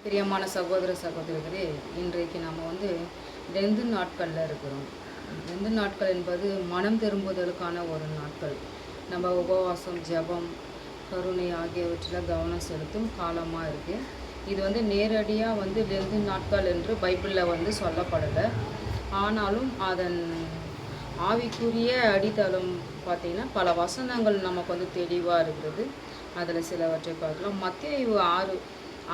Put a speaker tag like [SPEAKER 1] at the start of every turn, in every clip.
[SPEAKER 1] பிரியமான சகோதர சகோதரிகளே, இன்றைக்கு நம்ம லெந்து நாட்களில் இருக்கிறோம். லெந்து நாட்கள் என்பது மனம் திரும்புதலுக்கான ஒரு நாட்கள். நம்ம உபவாசம், ஜெபம், கருணை ஆகியவற்றில் கவனம் செலுத்தும் காலமாக இருக்குது. இது நேரடியாக லெந்து நாட்கள் என்று பைபிளில் சொல்லப்படலை. ஆனாலும் அதன் ஆவிக்குரிய அடித்தளம் பார்த்திங்கன்னா பல வசனங்கள் நமக்கு தெளிவாக இருக்கிறது. அதில் சிலவற்றை பார்க்கலாம். மத்தேயு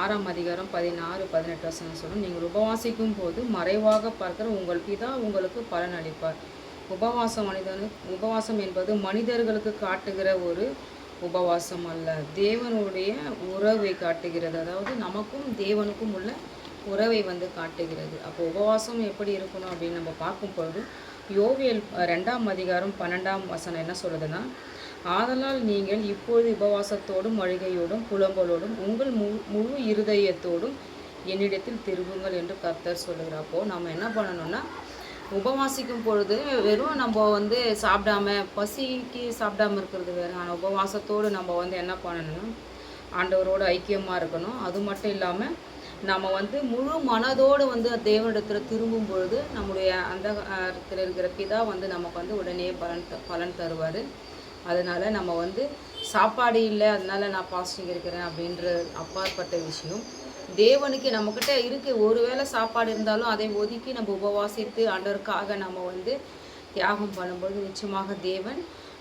[SPEAKER 1] 6ஆம் அதிகாரம் 16, 18 வசனம் சொல்லும், நீங்கள் உபவாசிக்கும் போது மறைவாக பார்க்கிற உங்கள் பிதா உங்களுக்கு பலன் அளிப்பார். உபவாசம் என்பது மனிதர்களுக்கு காட்டுகிற ஒரு உபவாசம் அல்ல, தேவனுடைய உறவை காட்டுகிறது. அதாவது நமக்கும் தேவனுக்கும் உள்ள உறவை காட்டுகிறது. அப்போ உபவாசம் எப்படி இருக்கணும் அப்படின்னு நம்ம பார்க்கும் பொழுது யோவேல் 2ஆம் அதிகாரம் 12ஆம் வசனம் என்ன சொல்லுதுன்னா, ஆதலால் நீங்கள் இப்பொழுது உபவாசத்தோடும் அழுகையோடும் புலம்பலோடும் உங்கள் முழு இருதயத்தோடும் என்னிடத்தில் திரும்புங்கள் என்று கர்த்தர் சொல்லுகிறார். அப்போது நம்ம என்ன பண்ணணும்னா, உபவாசிக்கும் பொழுது வெறும் நம்ம சாப்பிடாம பசிக்கு சாப்பிடாம இருக்கிறது வேறு. ஆனால் உபவாசத்தோடு நம்ம என்ன பண்ணணும்னா ஆண்டவரோடு ஐக்கியமாக இருக்கணும். அது மட்டும் இல்லாமல் நம்ம முழு மனதோடு தேவனிடத்தில் திரும்பும் பொழுது நம்முடைய அந்த இடத்துல இருக்கிற பிதா நமக்கு உடனே பலன் தருவார். அதனால் நம்ம சாப்பாடு இல்லை அதனால் நான் பாஸ்டிங் இருக்கிறேன் அப்படின்ற அப்பாற்பட்ட விஷயம். தேவனுக்கு நம்மக்கிட்ட இருக்குது. ஒருவேளை சாப்பாடு இருந்தாலும் அதை ஒதுக்கி நம்ம உபவாசித்து ஆண்டவருக்காக நம்ம தியாகம் பண்ணும்போது நிச்சயமாக தேவன்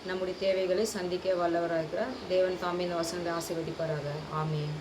[SPEAKER 1] நம்முடைய தேவைகளை சந்திக்க வல்லவராக இருக்கிறார். தேவன் தாமே இந்த வசனத்தை ஆசீர்வதிப்பாராக. ஆமென்.